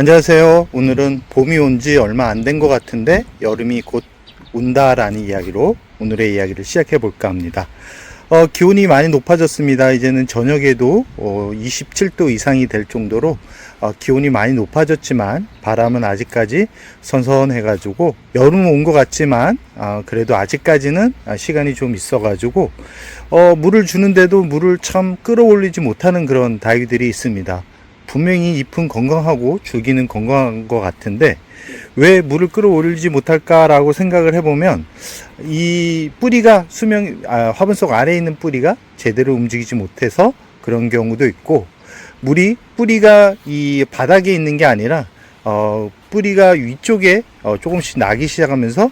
안녕하세요. 오늘은 봄이 온 지 얼마 안 된 것 같은데 여름이 곧 온다라는 이야기로 오늘의 이야기를 시작해 볼까 합니다. 기온이 많이 높아졌습니다. 이제는 저녁에도 27도 이상이 될 정도로 기온이 많이 높아졌지만 바람은 아직까지 선선해 가지고 여름 온 것 같지만 그래도 아직까지는 시간이 좀 있어 가지고 물을 주는데도 물을 참 끌어올리지 못하는 그런 다육들이 있습니다. 분명히 잎은 건강하고 줄기는 건강한 것 같은데 왜 물을 끌어올리지 못할까라고 생각을 해보면 이 뿌리가 화분 속 아래에 있는 뿌리가 제대로 움직이지 못해서 그런 경우도 있고, 뿌리가 이 바닥에 있는 게 아니라 뿌리가 위쪽에 조금씩 나기 시작하면서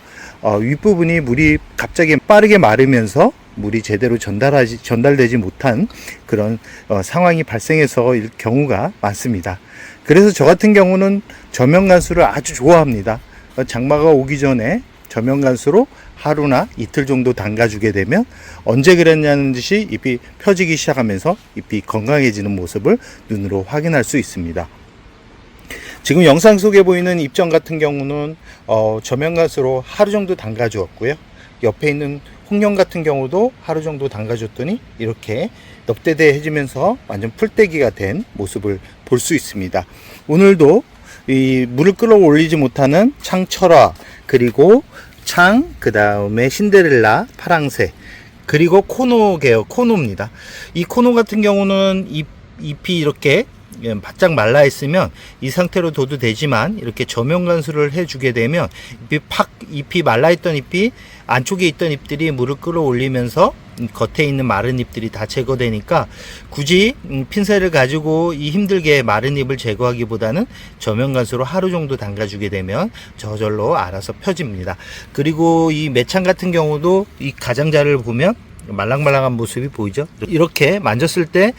윗부분이 물이 갑자기 빠르게 마르면서 물이 제대로 전달되지 못한 그런 상황이 발생해서 일 경우가 많습니다. 그래서 저 같은 경우는 저면간수를 아주 좋아합니다. 장마가 오기 전에 저면간수로 하루나 이틀 정도 담가주게 되면 언제 그랬냐는 듯이 잎이 펴지기 시작하면서 잎이 건강해지는 모습을 눈으로 확인할 수 있습니다. 지금 영상 속에 보이는 잎전 같은 경우는 저면간수로 하루 정도 담가 주었고요. 옆에 있는 홍련 같은 경우도 하루 정도 담가줬더니 이렇게 넙대대해지면서 완전 풀떼기가 된 모습을 볼 수 있습니다. 오늘도 이 물을 끌어올리지 못하는 창철화, 그리고 그 다음에 신데렐라 파랑새, 그리고 코노입니다. 이 코노 같은 경우는 잎이 이렇게 바짝 말라 있으면 이 상태로 둬도 되지만 이렇게 저면간수를 해주게 되면 잎이 말라 있던 잎이 안쪽에 있던 잎들이 물을 끌어올리면서 겉에 있는 마른 잎들이 다 제거되니까 굳이 핀셋을 가지고 이 힘들게 마른 잎을 제거하기보다는 저면간수로 하루 정도 담가주게 되면 저절로 알아서 펴집니다. 그리고 이 매창 같은 경우도 이 가장자를 보면 말랑말랑한 모습이 보이죠. 이렇게 만졌을 때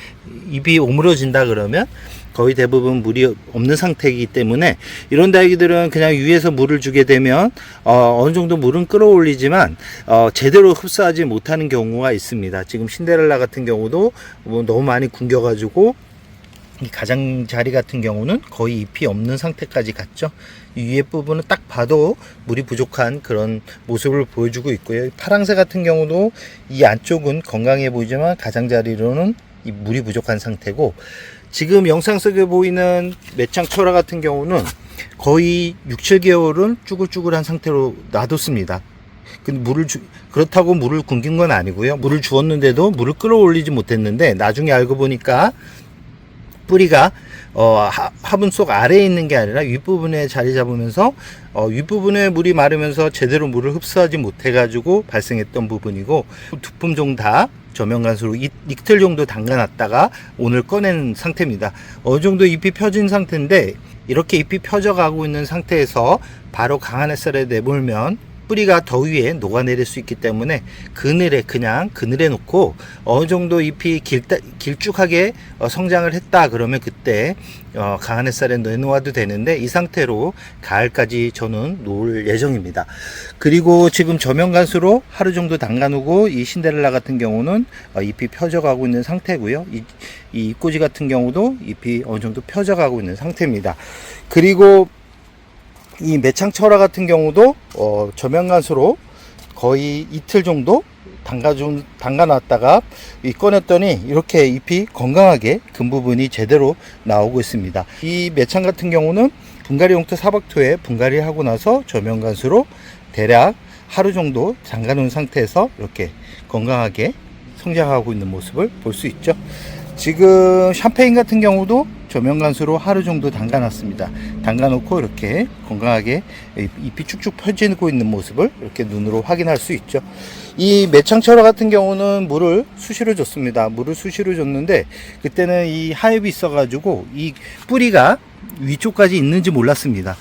잎이 오므러진다 그러면 거의 대부분 물이 없는 상태이기 때문에 이런 다육이들은 그냥 위에서 물을 주게 되면 어느 정도 물은 끌어올리지만 제대로 흡수하지 못하는 경우가 있습니다. 지금 신데렐라 같은 경우도 너무 많이 굶겨 가지고 이 가장자리 같은 경우는 거의 잎이 없는 상태까지 갔죠. 이 위에 부분은 딱 봐도 물이 부족한 그런 모습을 보여주고 있고요. 파랑새 같은 경우도 이 안쪽은 건강해 보이지만 가장자리로는 이 물이 부족한 상태고, 지금 영상 속에 보이는 매창철화 같은 경우는 거의 6, 7개월은 쭈글쭈글한 상태로 놔뒀습니다. 근데 그렇다고 물을 굶긴 건 아니고요. 물을 주었는데도 물을 끌어올리지 못했는데 나중에 알고 보니까 뿌리가 화분 속 아래에 있는 게 아니라 윗부분에 자리 잡으면서 윗부분에 물이 마르면서 제대로 물을 흡수하지 못해 가지고 발생했던 부분이고, 두 품종 다 저면간수로 이틀 정도 담가 놨다가 오늘 꺼낸 상태입니다. 어느 정도 잎이 펴진 상태인데 이렇게 잎이 펴져 가고 있는 상태에서 바로 강한 햇살에 내몰면 뿌리가 더위에 녹아내릴 수 있기 때문에 그늘에 놓고 어느 정도 잎이 길쭉하게 성장을 했다 그러면 그때 강한 햇살에 내놓아도 되는데, 이 상태로 가을까지 저는 놓을 예정입니다. 그리고 지금 저면간수로 하루 정도 담가 놓고 이 신데렐라 같은 경우는 잎이 펴져 가고 있는 상태고요. 이 잎꽂이 같은 경우도 잎이 어느 정도 펴져 가고 있는 상태입니다. 그리고 이 매창철화 같은 경우도 저면간수로 거의 이틀 정도 담가놨다가 꺼냈더니 이렇게 잎이 건강하게 근 부분이 제대로 나오고 있습니다. 이 매창 같은 경우는 분갈이 용토 사박토에 분갈이 하고 나서 저면간수로 대략 하루 정도 담가놓은 상태에서 이렇게 건강하게 성장하고 있는 모습을 볼 수 있죠. 지금 샴페인 같은 경우도 저면간수로 하루 정도 담가놨습니다. 담가놓고 이렇게 건강하게 잎이 쭉쭉 펴지고 있는 모습을 이렇게 눈으로 확인할 수 있죠. 이 매창철화 같은 경우는 물을 수시로 줬습니다. 물을 수시로 줬는데 그때는 이 하엽이 있어가지고 이 뿌리가 위쪽까지 있는지 몰랐습니다.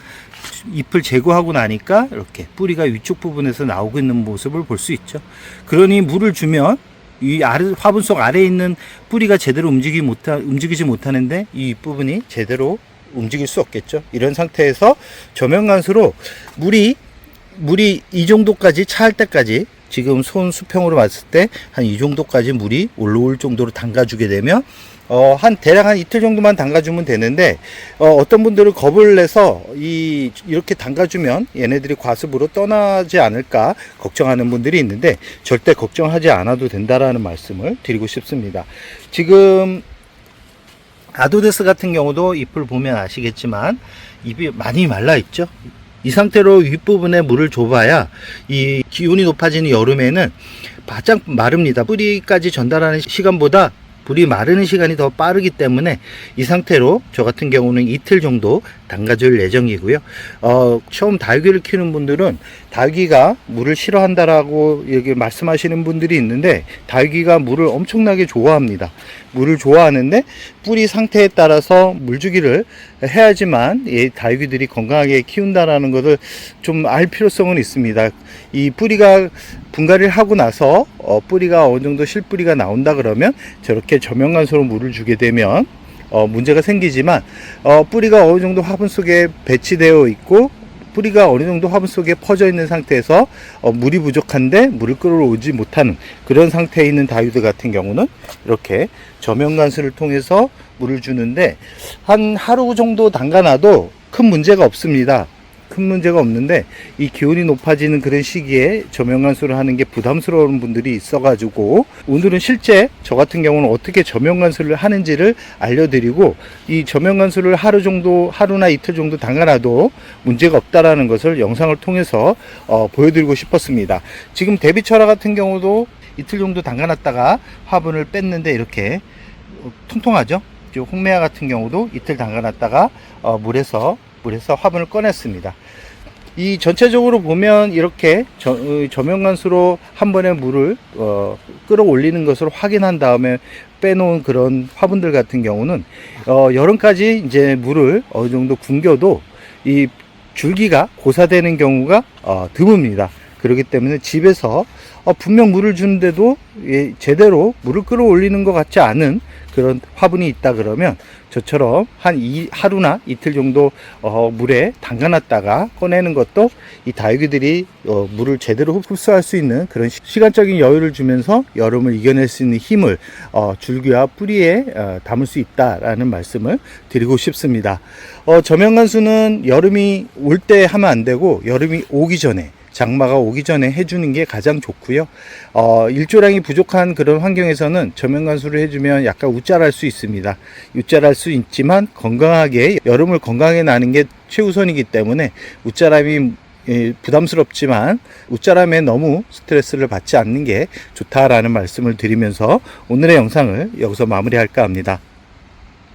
잎을 제거하고 나니까 이렇게 뿌리가 위쪽 부분에서 나오고 있는 모습을 볼 수 있죠. 그러니 물을 주면 이 화분 속 아래에 있는 뿌리가 제대로 움직이지 못하는데 이 윗부분이 제대로 움직일 수 없겠죠. 이런 상태에서 저면간수로 물이 이 정도까지 차할 때까지 지금 손 수평으로 봤을 때 한 이 정도까지 물이 올라올 정도로 담가주게 되면 대략 한 이틀 정도만 담가주면 되는데, 어떤 분들은 겁을 내서 이렇게 담가주면 얘네들이 과습으로 떠나지 않을까 걱정하는 분들이 있는데, 절대 걱정하지 않아도 된다라는 말씀을 드리고 싶습니다. 지금 아도데스 같은 경우도 잎을 보면 아시겠지만 잎이 많이 말라 있죠. 이 상태로 윗부분에 물을 줘봐야 이 기온이 높아지는 여름에는 바짝 마릅니다. 뿌리까지 전달하는 시간보다 불이 마르는 시간이 더 빠르기 때문에 이 상태로 저 같은 경우는 이틀 정도 담가줄 예정이고요. 처음 다육이를 키우는 분들은 다육이가 물을 싫어한다라고 여기 말씀하시는 분들이 있는데, 다육이가 물을 엄청나게 좋아합니다. 물을 좋아하는데 뿌리 상태에 따라서 물주기를 해야지만 이 다육이들이 건강하게 키운다라는 것을 좀 알 필요성은 있습니다. 이 뿌리가 분갈이를 하고 나서 뿌리가 어느 정도 실뿌리가 나온다 그러면 저렇게 저명간소로 물을 주게 되면 문제가 생기지만, 뿌리가 어느 정도 화분 속에 배치되어 있고 뿌리가 어느 정도 화분 속에 퍼져 있는 상태에서 물이 부족한데 물을 끌어오지 못하는 그런 상태에 있는 다육이들 같은 경우는 이렇게 저명간수를 통해서 물을 주는데, 한 하루 정도 담가놔도 큰 문제가 없습니다. 큰 문제가 없는데, 이 기온이 높아지는 그런 시기에 저명간수를 하는 게 부담스러운 분들이 있어가지고, 오늘은 실제 저 같은 경우는 어떻게 저명간수를 하는지를 알려드리고, 이 저명간수를 하루나 이틀 정도 담가놔도 문제가 없다라는 것을 영상을 통해서 보여드리고 싶었습니다. 지금 데비철화 같은 경우도 이틀 정도 담가놨다가 화분을 뺐는데 이렇게 통통하죠. 홍매화 같은 경우도 이틀 담가놨다가 물에서 화분을 꺼냈습니다. 이 전체적으로 보면 이렇게 저명간수로 한 번에 물을 끌어올리는 것을 확인한 다음에 빼놓은 그런 화분들 같은 경우는 여름까지 이제 물을 어느 정도 굶겨도 이 줄기가 고사되는 경우가 드뭅니다. 그렇기 때문에 집에서 분명 물을 주는데도 제대로 물을 끌어올리는 것 같지 않은 그런 화분이 있다 그러면 저처럼 하루나 이틀 정도 물에 담가놨다가 꺼내는 것도 이 다육이들이 물을 제대로 흡수할 수 있는 그런 시간적인 여유를 주면서 여름을 이겨낼 수 있는 힘을 줄기와 뿌리에 담을 수 있다라는 말씀을 드리고 싶습니다. 저명간수는 여름이 올 때 하면 안 되고 여름이 오기 전에, 장마가 오기 전에 해주는 게 가장 좋고요. 일조량이 부족한 그런 환경에서는 저명간수를 해주면 약간 웃잘할 수 있습니다. 웃잘할 수 있지만 건강하게, 여름을 건강하게 나는 게 최우선이기 때문에 웃자람이 부담스럽지만 웃자람에 너무 스트레스를 받지 않는 게 좋다라는 말씀을 드리면서 오늘의 영상을 여기서 마무리할까 합니다.